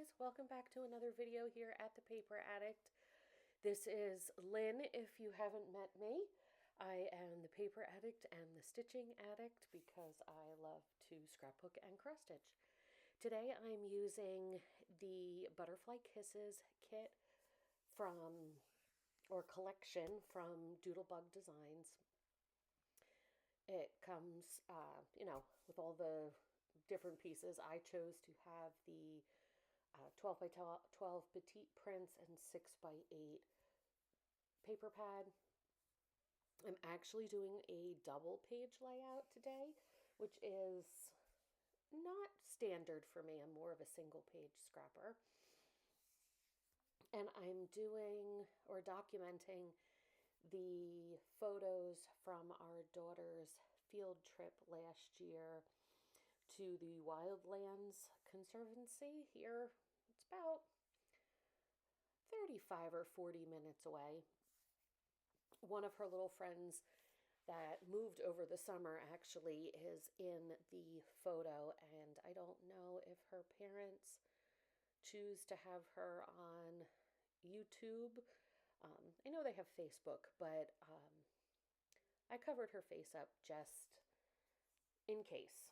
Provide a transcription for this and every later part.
guys, welcome back to another video here at the Paper Addict. This is Lynn if you haven't met me. I am the Paper Addict and the Stitching Addict because I love to scrapbook and cross stitch. Today I'm using the Butterfly Kisses kit from, or collection from Doodlebug Designs. It comes, with all the different pieces. I chose to have the 12 by 12 petite prints and 6 by 8 paper pad. I'm actually doing a double page layout today, which is not standard for me. I'm more of a single page scrapper. And I'm doing or documenting the photos from our daughter's field trip last year to the Wildlands Conservancy here. It's about 35 or 40 minutes away. One of her little friends that moved over the summer actually is in the photo, and I don't know if her parents choose to have her on YouTube. I know they have Facebook, but I covered her face up just in case.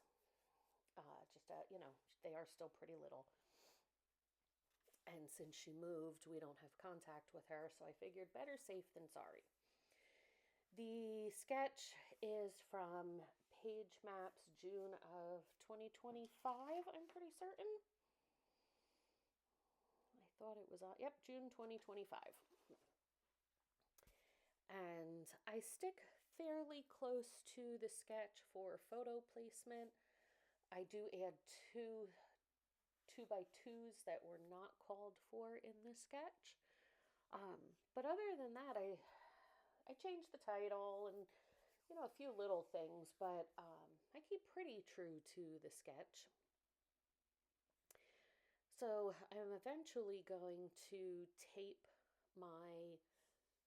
They are still pretty little. And since she moved, we don't have contact with her, so I figured better safe than sorry. The sketch is from Page Maps, June of 2025, I'm pretty certain. I thought it was on, June 2025. And I stick fairly close to the sketch for photo placement. I do add two 2x2s that were not called for in the sketch. But other than that, I changed the title and, a few little things, but I keep pretty true to the sketch. So I'm eventually going to tape my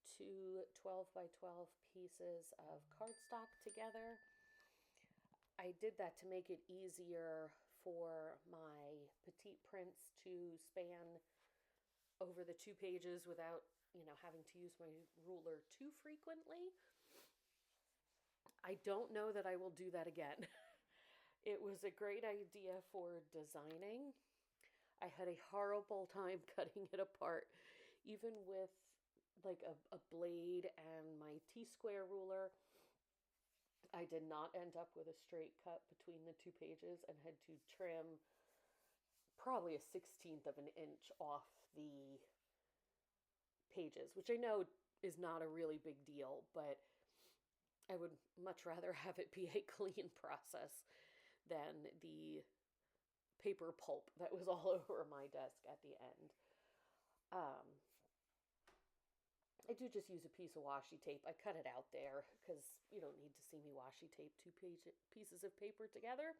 two 12 by 12 pieces of cardstock together. I did that to make it easier for my petite prints to span over the 2 pages without, having to use my ruler too frequently. I don't know that I will do that again. It was a great idea for designing. I had a horrible time cutting it apart, even with like a blade and my T-square ruler. I did not end up with a straight cut between the 2 pages and had to trim probably a 1/16 of an inch off the pages, which I know is not a really big deal, but I would much rather have it be a clean process than the paper pulp that was all over my desk at the end. I do just use a piece of washi tape. I cut it out there because you don't need to see me washi tape 2 pieces of paper together.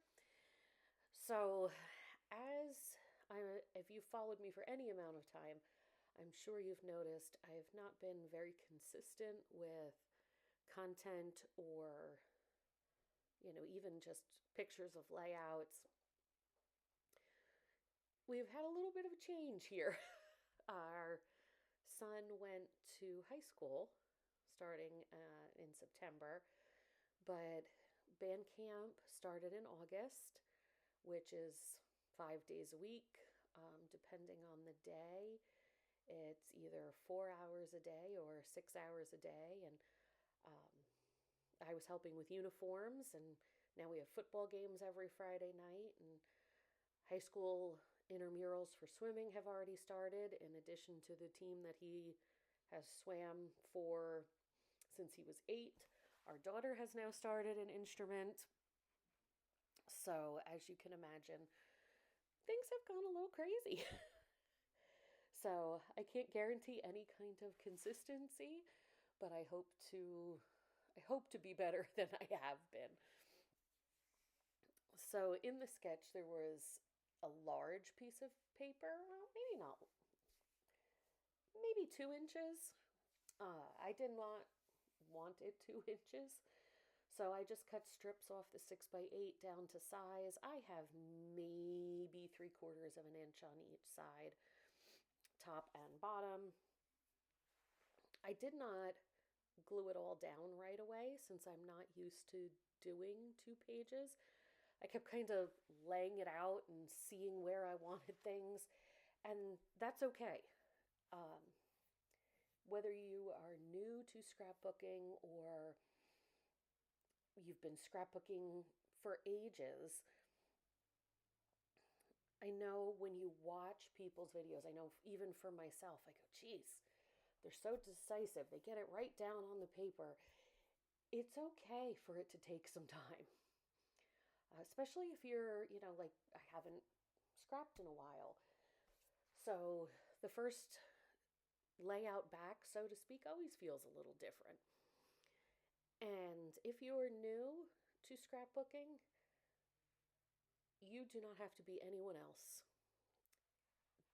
So if you've followed me for any amount of time, I'm sure you've noticed I have not been very consistent with content or, even just pictures of layouts. We've had a little bit of a change here. Our son went to high school starting in September, but band camp started in August, which is 5 days a week, depending on the day. It's either 4 hours a day or 6 hours a day, and I was helping with uniforms, and now we have football games every Friday night, and high school intramurals for swimming have already started, in addition to the team that he has swam for since he was 8. Our daughter has now started an instrument. So, as you can imagine, things have gone a little crazy. So, I can't guarantee any kind of consistency, but I hope to be better than I have been. So, in the sketch, there was a large piece of paper, well, maybe 2 inches. I did not want it 2 inches, So I just cut strips off the 6x8 down to size. I have maybe 3/4 of an inch on each side, top and bottom. I did not glue it all down right away since I'm not used to doing 2 pages. I kept kind of laying it out and seeing where I wanted things, and that's okay. Um, Whether you are new to scrapbooking or you've been scrapbooking for ages, I know when you watch people's videos, I know even for myself, I go, geez, they're so decisive. They get it right down on the paper. It's okay for it to take some time, especially if you're, like I haven't scrapped in a while. So the first layout back, so to speak, always feels a little different. And if you are new to scrapbooking, you do not have to be anyone else.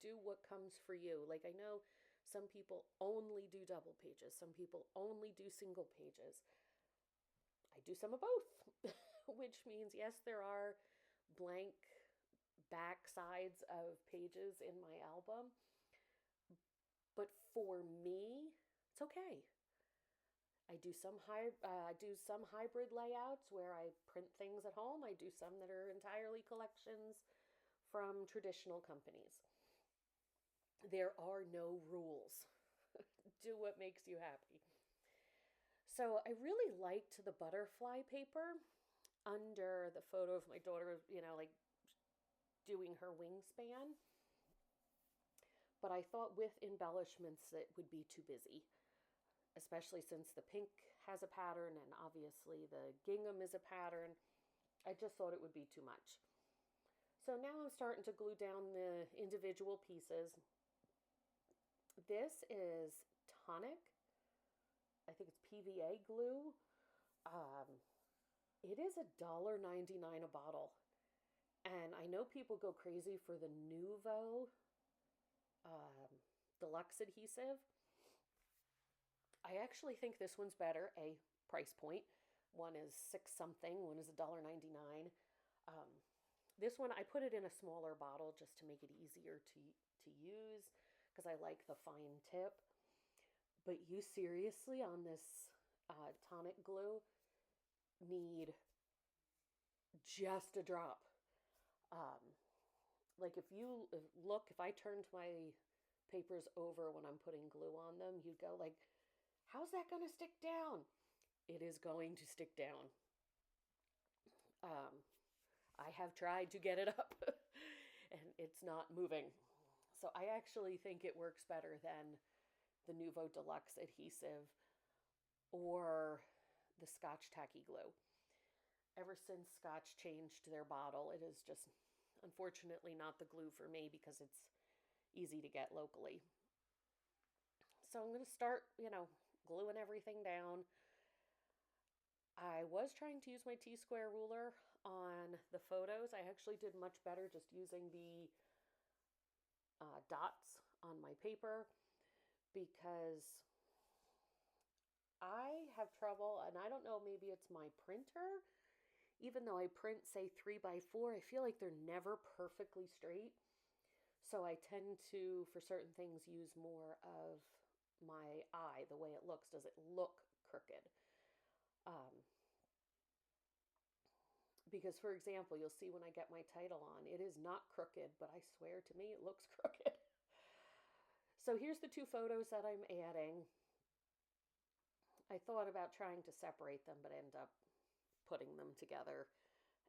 Do what comes for you. Like, I know some people only do double pages, some people only do single pages. I do some of both, which means, yes, there are blank back sides of pages in my album, but for me, it's okay. I do some hybrid layouts where I print things at home. I do some that are entirely collections from traditional companies. There are no rules. Do what makes you happy. So I really liked the butterfly paper under the photo of my daughter, like doing her wingspan. But I thought with embellishments it would be too busy, especially since the pink has a pattern and obviously the gingham is a pattern. I just thought it would be too much. So now I'm starting to glue down the individual pieces. This is tonic. I think it's PVA glue. It is $1.99 a bottle. And I know people go crazy for the Nuvo deluxe adhesive. I actually think this one's better, a price point. One is $6 something, one is $1.99. This one, I put it in a smaller bottle just to make it easier to use because I like the fine tip. But you seriously, on this tonic glue, need just a drop. Like if I turned my papers over when I'm putting glue on them, you'd go like, how's that going to stick down? It is going to stick down. I have tried to get it up and it's not moving. So I actually think it works better than the Nuvo Deluxe adhesive or the Scotch Tacky Glue. Ever since Scotch changed their bottle, it is just unfortunately not the glue for me because it's easy to get locally. So I'm going to start, gluing everything down. I was trying to use my T-square ruler on the photos. I actually did much better just using the dots on my paper because I have trouble, and I don't know, maybe it's my printer. Even though I print, say, 3x4, I feel like they're never perfectly straight. So I tend to, for certain things, use more of my eye, the way it looks. Does it look crooked? Because, for example, you'll see when I get my title on, it is not crooked, but I swear to me it looks crooked. So here's the 2 photos that I'm adding. I thought about trying to separate them, but end up putting them together.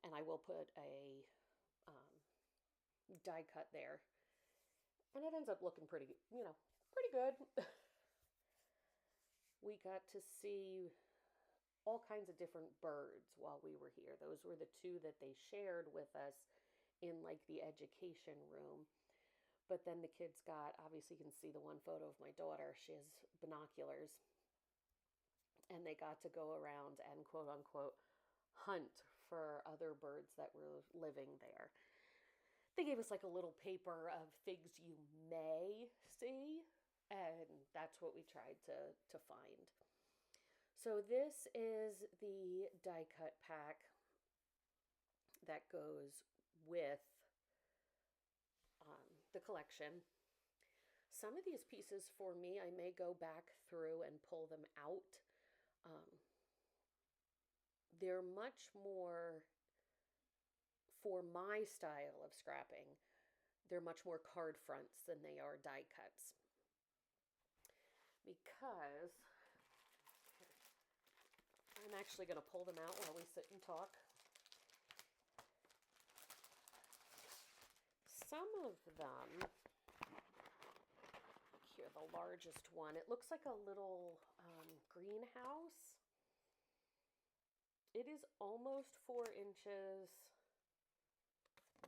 And I will put a die cut there. And it ends up looking pretty good. We got to see all kinds of different birds while we were here. Those were the 2 that they shared with us in like the education room. But then the kids obviously you can see the one photo of my daughter. She has binoculars. And they got to go around and quote unquote hunt for other birds that were living there. They gave us like a little paper of things you may see. And that's what we tried to find. So this is the die cut pack that goes with the collection. Some of these pieces for me, I may go back through and pull them out. They're much more, for my style of scrapping, they're much more card fronts than they are die cuts. Because I'm actually going to pull them out while we sit and talk. Some of them, here, the largest one, it looks like a little greenhouse. It is almost 4 inches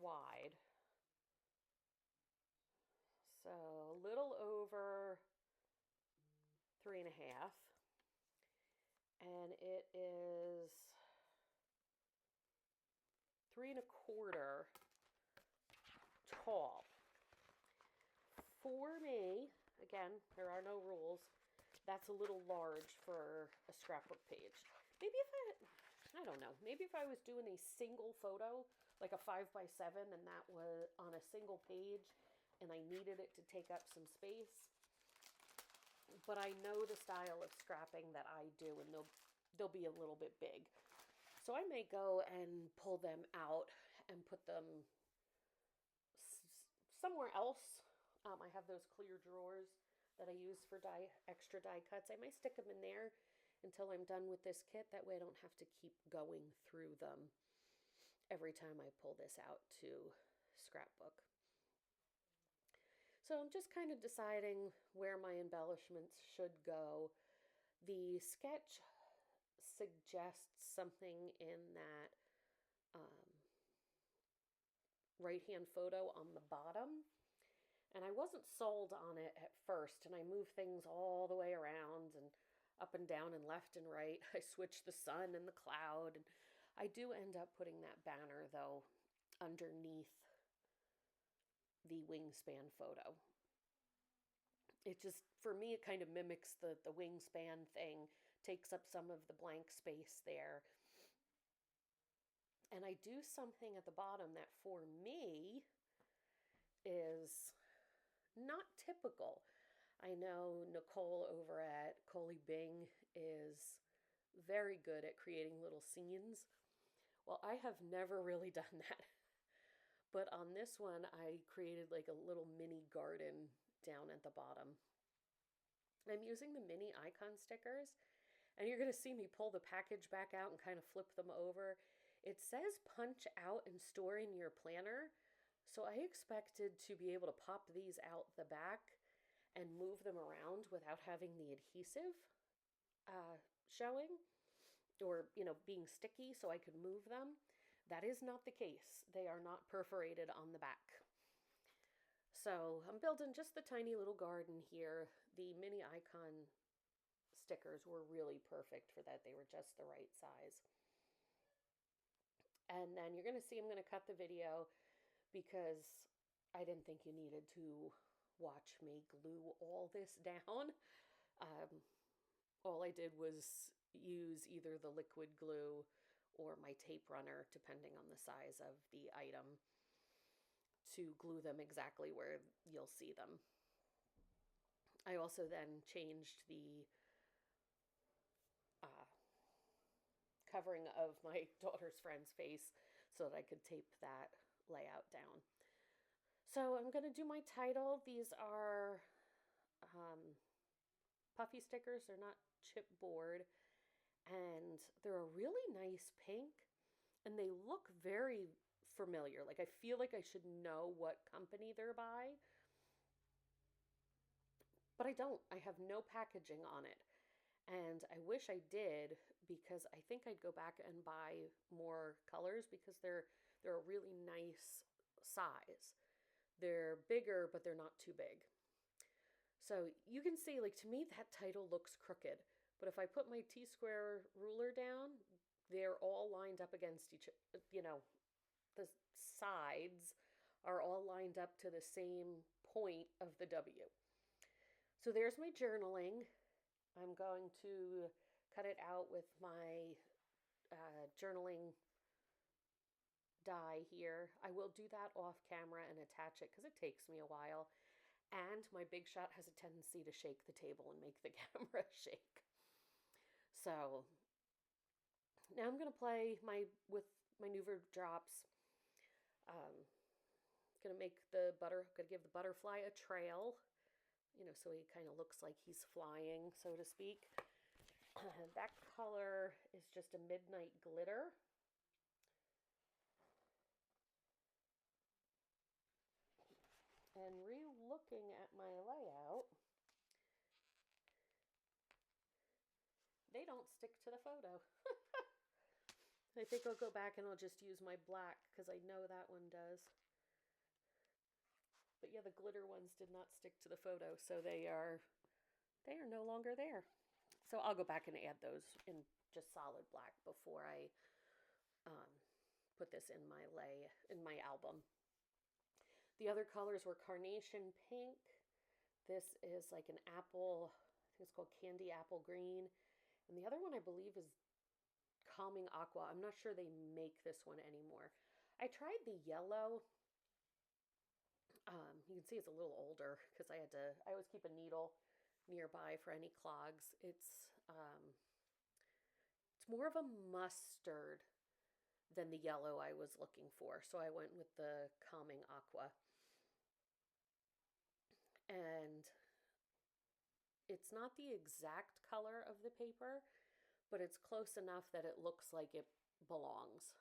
wide. So a little over 3.5. And it is 3.25 tall. For me, again, there are no rules. That's a little large for a scrapbook page. Maybe if I don't know, maybe if I was doing a single photo, like a 5x7, and that was on a single page, and I needed it to take up some space. But I know the style of scrapping that I do, and they'll be a little bit big. So I may go and pull them out and put them somewhere else. I have those clear drawers that I use for extra die cuts. I may stick them in there until I'm done with this kit. That way I don't have to keep going through them every time I pull this out to scrapbook. So I'm just kind of deciding where my embellishments should go. The sketch suggests something in that right-hand photo on the bottom. And I wasn't sold on it at first, and I moved things all the way around and up and down and left and right. I switched the sun and the cloud, and I do end up putting that banner, though, underneath the wingspan photo. It just, for me, it kind of mimics the wingspan thing, takes up some of the blank space there. And I do something at the bottom that, for me, is not typical. I know Nicole over at Coley Bing is very good at creating little scenes. Well, I have never really done that. But on this one, I created like a little mini garden down at the bottom. I'm using the mini icon stickers, and you're going to see me pull the package back out and kind of flip them over. It says punch out and store in your planner. So I expected to be able to pop these out the back and move them around without having the adhesive showing or, being sticky so I could move them. That is not the case. They are not perforated on the back. So I'm building just the tiny little garden here. The mini icon stickers were really perfect for that. They were just the right size. And then you're going to see I'm going to cut the video because I didn't think you needed to watch me glue all this down. All I did was use either the liquid glue or my tape runner, depending on the size of the item, to glue them exactly where you'll see them. I also then changed the covering of my daughter's friend's face so that I could tape that layout down. So I'm going to do my title. These are puffy stickers. They're not chipboard. And they're a really nice pink. And they look very familiar. Like, I feel like I should know what company they're by. But I don't. I have no packaging on it. And I wish I did, because I think I'd go back and buy more colors because they're a really nice size. They're bigger, but they're not too big. So you can see, like, to me, that title looks crooked. But if I put my T-square ruler down, they're all lined up against each other. The sides are all lined up to the same point of the W. So there's my journaling. I'm going to cut it out with my journaling die here. I will do that off camera and attach it because it takes me a while. And my Big Shot has a tendency to shake the table and make the camera shake. So now I'm going to play with my Nuver drops. Going to make going to give the butterfly a trail, so he kind of looks like he's flying, so to speak. That color is just a midnight glitter. And re-looking at my layout, they don't stick to the photo. I think I'll go back and I'll just use my black because I know that one does. But yeah, the glitter ones did not stick to the photo, so they are no longer there. So I'll go back and add those in just solid black before I put this in my album. The other colors were carnation pink. This is like an apple, I think it's called candy apple green. And the other one I believe is calming aqua. I'm not sure they make this one anymore. I tried the yellow. You can see it's a little older because I always keep a needle nearby for any clogs. It's more of a mustard than the yellow I was looking for. So I went with the calming aqua. And it's not the exact color of the paper, but it's close enough that it looks like it belongs.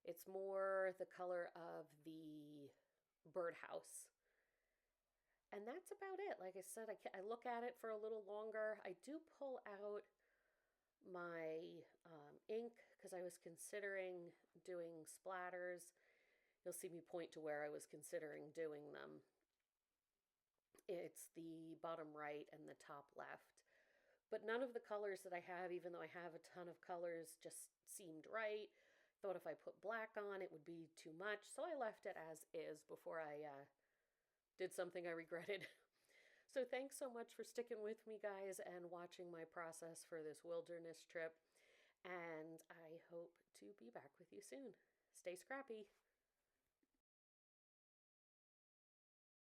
It's more the color of the birdhouse. And that's about it. Like I said, I look at it for a little longer. I do pull out my ink because I was considering doing splatters. You'll see me point to where I was considering doing them. It's the bottom right and the top left. But none of the colors that I have, even though I have a ton of colors, just seemed right. Thought if I put black on, it would be too much. So I left it as is before I did something I regretted. So thanks so much for sticking with me, guys, and watching my process for this wilderness trip. And I hope to be back with you soon. Stay scrappy.